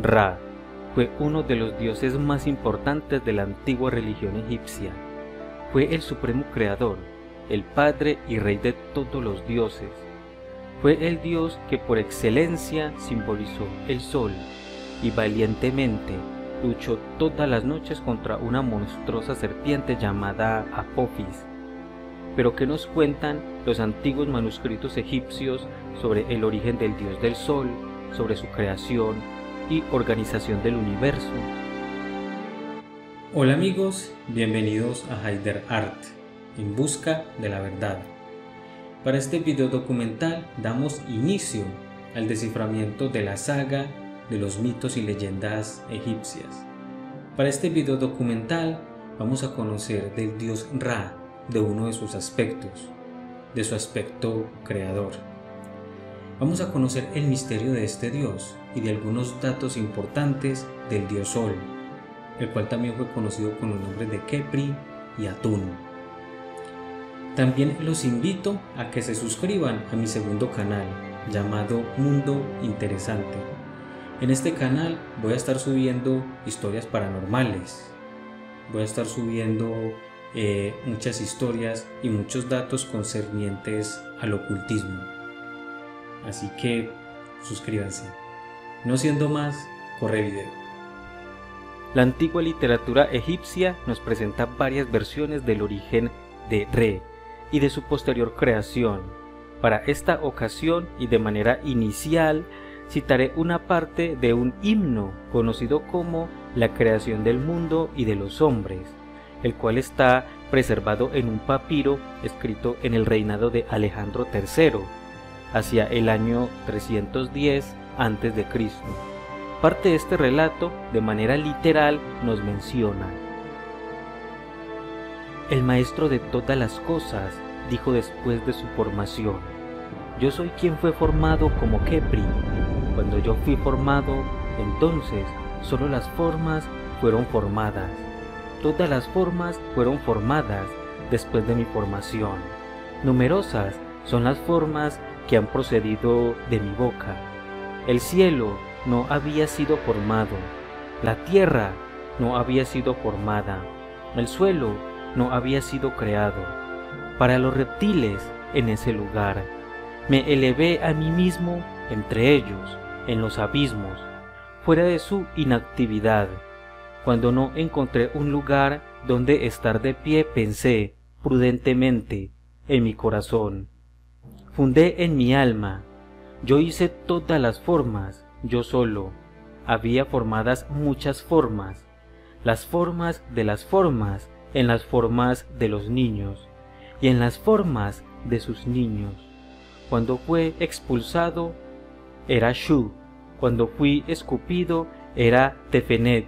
Ra fue uno de los dioses más importantes de la antigua religión egipcia. Fue el supremo creador, el padre y rey de todos los dioses. Fue el dios que por excelencia simbolizó el sol y valientemente luchó todas las noches contra una monstruosa serpiente llamada Apophis. Pero ¿qué nos cuentan los antiguos manuscritos egipcios sobre el origen del dios del sol, sobre su creación y organización del universo? Hola amigos, bienvenidos a Haider Art, en busca de la verdad. Para este video documental damos inicio al desciframiento de la saga de los mitos y leyendas egipcias. Para este video documental vamos a conocer del dios Ra, de uno de sus aspectos, de su aspecto creador. Vamos a conocer el misterio de este dios y de algunos datos importantes del dios Sol, el cual también fue conocido con los nombres de Khepri y Atún. También los invito a que se suscriban a mi segundo canal, llamado Mundo Interesante. En este canal voy a estar subiendo historias paranormales, voy a estar subiendo muchas historias y muchos datos concernientes al ocultismo. Así que suscríbanse. No siendo más, corre video. La antigua literatura egipcia nos presenta varias versiones del origen de Re y de su posterior creación. Para esta ocasión y de manera inicial, citaré una parte de un himno conocido como La creación del mundo y de los hombres, el cual está preservado en un papiro escrito en el reinado de Alejandro III, hacia el año 310 a.C. Parte de este relato, de manera literal, nos menciona: el maestro de todas las cosas dijo después de su formación: yo soy quien fue formado como Khepri. Cuando yo fui formado, entonces solo las formas fueron formadas. Todas las formas fueron formadas después de mi formación. Numerosas son las formas que han procedido de mi boca. El cielo no había sido formado, la tierra no había sido formada, el suelo no había sido creado. Para los reptiles, en ese lugar, me elevé a mí mismo entre ellos, en los abismos, fuera de su inactividad. Cuando no encontré un lugar donde estar de pie, pensé prudentemente en mi corazón. Fundé en mi alma. Yo hice todas las formas, yo solo. Había formadas muchas formas, las formas de las formas, en las formas de los niños, y en las formas de sus niños. Cuando fue expulsado, era Shu. Cuando fui escupido, era Tefenet.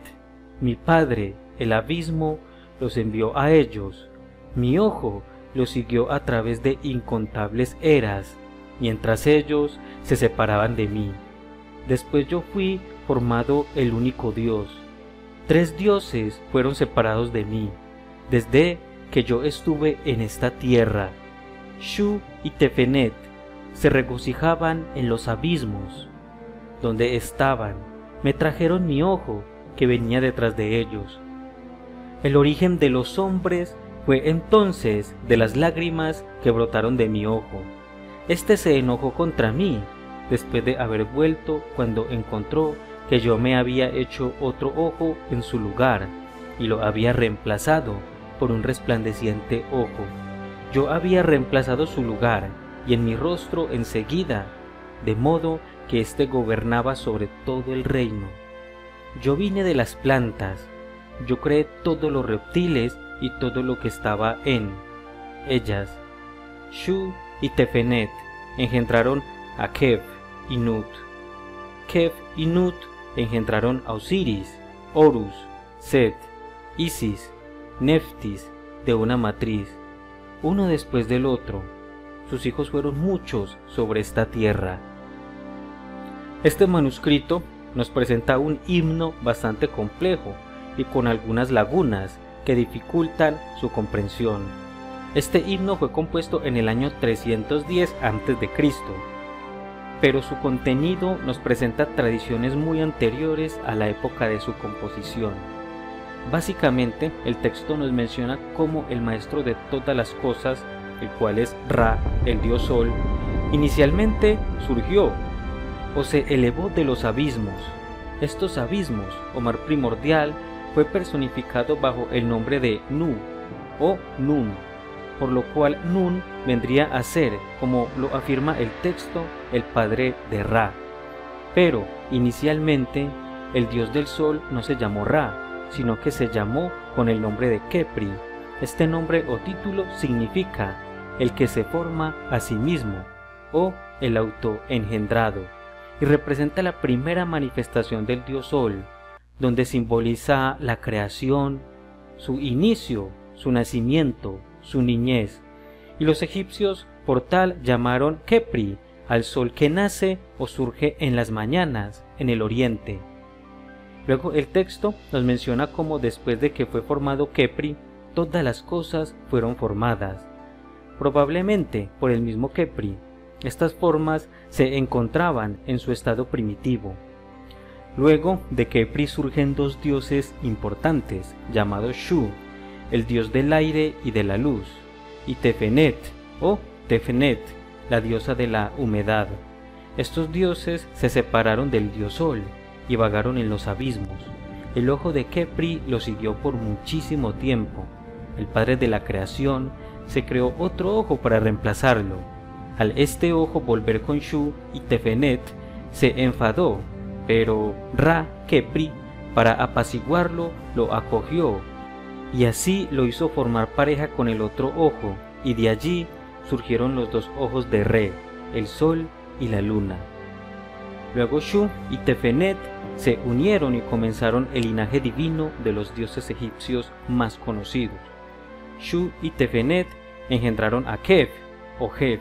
Mi padre, el abismo, los envió a ellos. Mi ojo los siguió a través de incontables eras, mientras ellos se separaban de mí. Después yo fui formado el único Dios. 3 dioses fueron separados de mí, desde que yo estuve en esta tierra. Shu y Tefenet se regocijaban en los abismos. Donde estaban, me trajeron mi ojo, que venía detrás de ellos. El origen de los hombres fue entonces de las lágrimas que brotaron de mi ojo. Este se enojó contra mí, después de haber vuelto, cuando encontró que yo me había hecho otro ojo en su lugar, y lo había reemplazado por un resplandeciente ojo. Yo había reemplazado su lugar, y en mi rostro enseguida, de modo que éste gobernaba sobre todo el reino. Yo vine de las plantas, yo creé todos los reptiles y todo lo que estaba en ellas. Shu y Tefenet engendraron a Kheb y Nut. Kheb y Nut engendraron a Osiris, Horus, Set, Isis, Neftis, de una matriz, uno después del otro. Sus hijos fueron muchos sobre esta tierra. Este manuscrito nos presenta un himno bastante complejo y con algunas lagunas que dificultan su comprensión. Este himno fue compuesto en el año 310 a.C. pero su contenido nos presenta tradiciones muy anteriores a la época de su composición. Básicamente, el texto nos menciona cómo el maestro de todas las cosas, el cual es Ra, el dios Sol, inicialmente surgió o se elevó de los abismos. Estos abismos, o mar primordial, fue personificado bajo el nombre de Nu o Nun, por lo cual Nun vendría a ser, como lo afirma el texto, el padre de Ra. Pero, inicialmente, el dios del sol no se llamó Ra, sino que se llamó con el nombre de Khepri. Este nombre o título significa el que se forma a sí mismo, o el autoengendrado, y representa la primera manifestación del dios Sol, donde simboliza la creación, su inicio, su nacimiento, su niñez, y los egipcios por tal llamaron Khepri al sol que nace o surge en las mañanas en el oriente. Luego el texto nos menciona cómo después de que fue formado Khepri, todas las cosas fueron formadas, probablemente por el mismo Khepri. Estas formas se encontraban en su estado primitivo. Luego de Khepri surgen dos dioses importantes, llamados Shu, el dios del aire y de la luz, y Tefenet, o Tefnet, la diosa de la humedad. Estos dioses se separaron del dios Sol y vagaron en los abismos. El ojo de Khepri lo siguió por muchísimo tiempo. El padre de la creación se creó otro ojo para reemplazarlo. Al este ojo volver con Shu y Tefenet, se enfadó, pero Ra, Khepri, para apaciguarlo, lo acogió, y así lo hizo formar pareja con el otro ojo, y de allí surgieron los dos ojos de Re, el sol y la luna. Luego Shu y Tefenet se unieron y comenzaron el linaje divino de los dioses egipcios más conocidos. Shu y Tefenet engendraron a Kef, o Heb,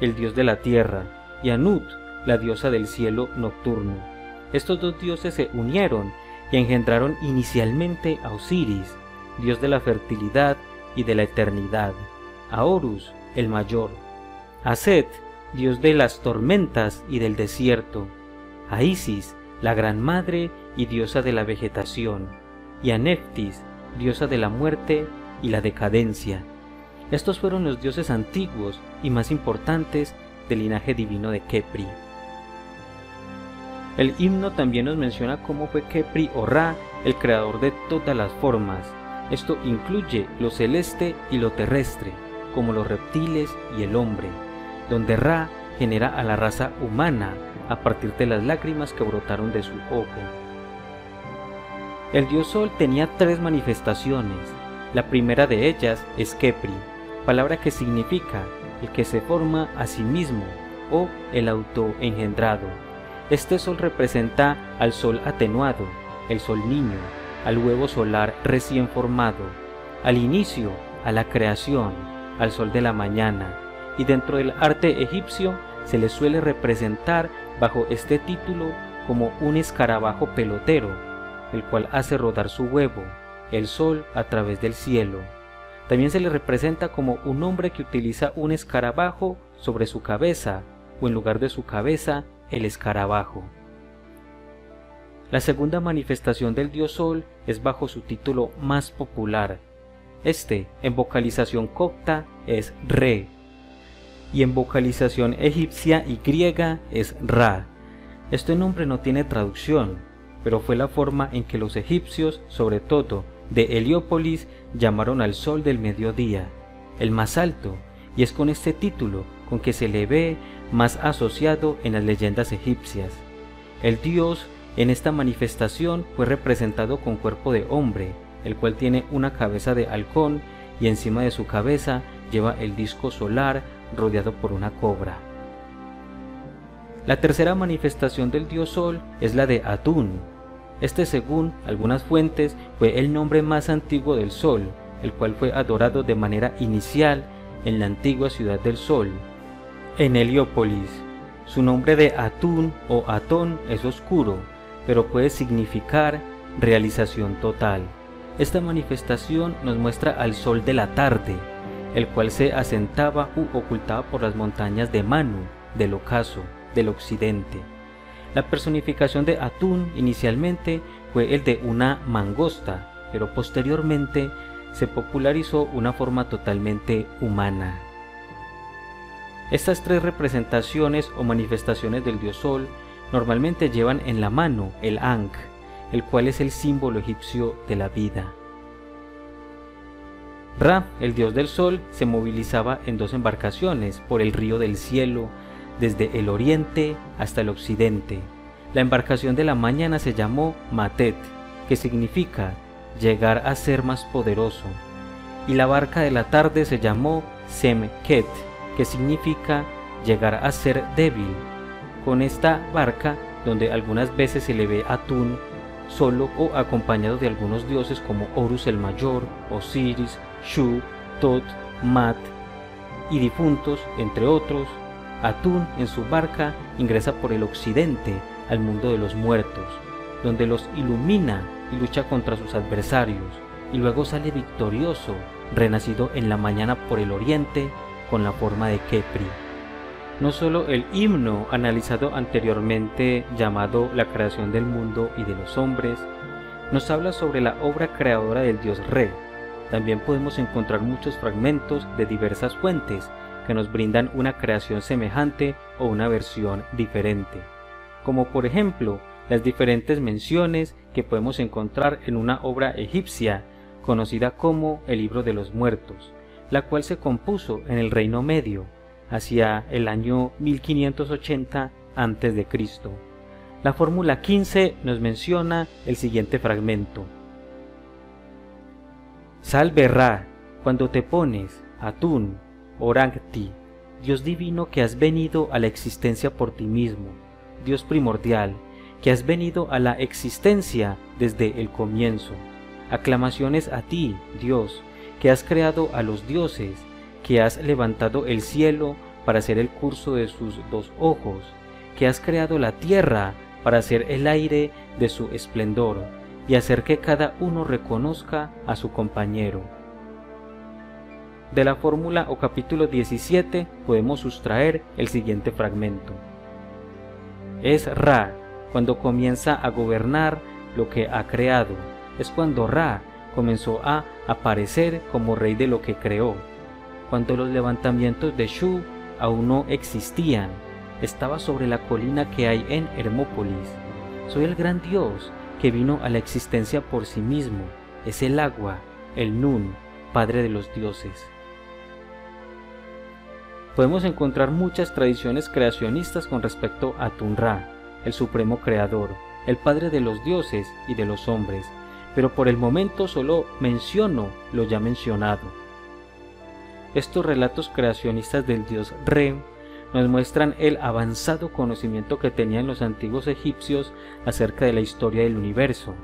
el dios de la tierra, y a Nut, la diosa del cielo nocturno. Estos dos dioses se unieron y engendraron inicialmente a Osiris, dios de la fertilidad y de la eternidad, a Horus, el mayor, a Set, dios de las tormentas y del desierto, a Isis, la gran madre y diosa de la vegetación, y a Neftis, diosa de la muerte y la decadencia. Estos fueron los dioses antiguos y más importantes del linaje divino de Khepri. El himno también nos menciona cómo fue Khepri o Ra el creador de todas las formas. Esto incluye lo celeste y lo terrestre, como los reptiles y el hombre, donde Ra genera a la raza humana a partir de las lágrimas que brotaron de su ojo. El dios Sol tenía tres manifestaciones. La primera de ellas es Khepri, palabra que significa el que se forma a sí mismo o el autoengendrado. Este sol representa al sol atenuado, el sol niño, al huevo solar recién formado, al inicio, a la creación, al sol de la mañana, y dentro del arte egipcio se le suele representar bajo este título como un escarabajo pelotero, el cual hace rodar su huevo, el sol, a través del cielo. También se le representa como un hombre que utiliza un escarabajo sobre su cabeza, o en lugar de su cabeza, el escarabajo. La segunda manifestación del dios Sol es bajo su título más popular. Este, en vocalización copta, es Re, y en vocalización egipcia y griega es Ra. Este nombre no tiene traducción, pero fue la forma en que los egipcios, sobre todo de Heliópolis, llamaron al sol del mediodía, el más alto, y es con este título con que se le ve más asociado en las leyendas egipcias. El dios en esta manifestación fue representado con cuerpo de hombre, el cual tiene una cabeza de halcón y encima de su cabeza lleva el disco solar rodeado por una cobra. La tercera manifestación del dios Sol es la de Atún. Este, según algunas fuentes, fue el nombre más antiguo del Sol, el cual fue adorado de manera inicial en la antigua ciudad del Sol, en Heliópolis. Su nombre de Atún o Atón es oscuro, pero puede significar realización total. Esta manifestación nos muestra al sol de la tarde, el cual se asentaba u ocultaba por las montañas de Manu, del ocaso, del occidente. La personificación de Atún inicialmente fue el de una mangosta, pero posteriormente se popularizó una forma totalmente humana. Estas tres representaciones o manifestaciones del dios Sol normalmente llevan en la mano el Ankh, el cual es el símbolo egipcio de la vida. Ra, el dios del sol, se movilizaba en dos embarcaciones por el río del cielo, desde el oriente hasta el occidente. La embarcación de la mañana se llamó Matet, que significa llegar a ser más poderoso, y la barca de la tarde se llamó Semket, que significa llegar a ser débil. Con esta barca, donde algunas veces se le ve a Atún solo o acompañado de algunos dioses como Horus el Mayor, Osiris, Shu, Tot, Mat y difuntos, entre otros, Atún en su barca ingresa por el occidente al mundo de los muertos, donde los ilumina y lucha contra sus adversarios, y luego sale victorioso, renacido en la mañana por el oriente con la forma de Khepri. No solo el himno analizado anteriormente, llamado La creación del mundo y de los hombres, nos habla sobre la obra creadora del dios Re. También podemos encontrar muchos fragmentos de diversas fuentes que nos brindan una creación semejante o una versión diferente, como por ejemplo las diferentes menciones que podemos encontrar en una obra egipcia conocida como el Libro de los Muertos, la cual se compuso en el Reino Medio, hacia el año 1580 a.C. La fórmula 15 nos menciona el siguiente fragmento: Salve Ra, cuando te pones, Atún, Orangti, Dios divino que has venido a la existencia por ti mismo, Dios primordial, que has venido a la existencia desde el comienzo. Aclamaciones a ti, Dios, que has creado a los dioses, que has levantado el cielo para hacer el curso de sus dos ojos, que has creado la tierra para hacer el aire de su esplendor y hacer que cada uno reconozca a su compañero. De la fórmula o capítulo 17 podemos sustraer el siguiente fragmento: Es Ra cuando comienza a gobernar lo que ha creado, es cuando Ra comenzó a aparecer como rey de lo que creó, cuando los levantamientos de Shu aún no existían. Estaba sobre la colina que hay en Hermópolis. Soy el gran Dios que vino a la existencia por sí mismo. Es el agua, el Nun, padre de los dioses. Podemos encontrar muchas tradiciones creacionistas con respecto a Atún-Ra, el supremo creador, el padre de los dioses y de los hombres, pero por el momento solo menciono lo ya mencionado. Estos relatos creacionistas del dios Re nos muestran el avanzado conocimiento que tenían los antiguos egipcios acerca de la historia del universo,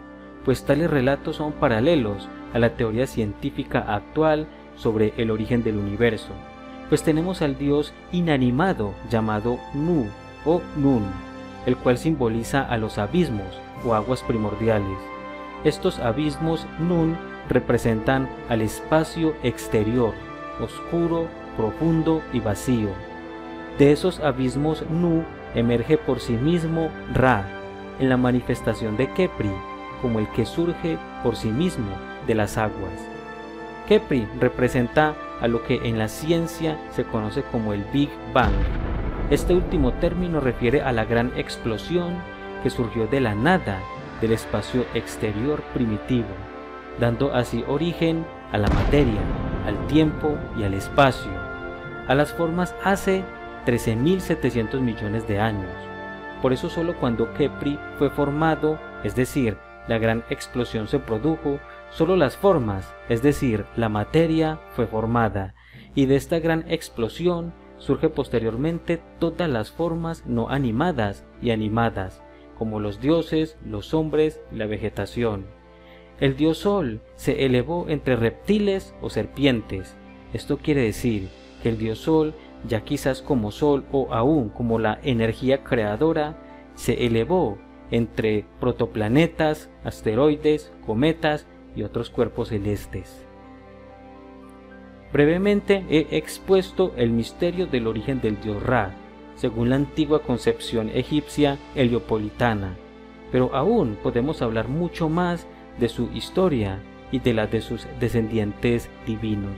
pues tales relatos son paralelos a la teoría científica actual sobre el origen del universo, pues tenemos al dios inanimado llamado Nu o Nun, el cual simboliza a los abismos o aguas primordiales. Estos abismos Nun representan al espacio exterior, oscuro, profundo y vacío. De esos abismos Nu emerge por sí mismo Ra, en la manifestación de Khepri, como el que surge por sí mismo de las aguas. Khepri representa a lo que en la ciencia se conoce como el Big Bang. Este último término refiere a la gran explosión que surgió de la nada del espacio exterior primitivo, dando así origen a la materia, al tiempo y al espacio, a las formas hace 13.700 millones de años. Por eso solo cuando Khepri fue formado, es decir, la gran explosión se produjo, solo las formas, es decir, la materia fue formada, y de esta gran explosión surge posteriormente todas las formas no animadas y animadas, como los dioses, los hombres y la vegetación. El dios Sol se elevó entre reptiles o serpientes. Esto quiere decir que el dios Sol, ya quizás como Sol o aún como la energía creadora, se elevó entre protoplanetas, asteroides, cometas y otros cuerpos celestes. Brevemente he expuesto el misterio del origen del dios Ra. según la antigua concepción egipcia heliopolitana, pero aún podemos hablar mucho más de su historia y de la de sus descendientes divinos.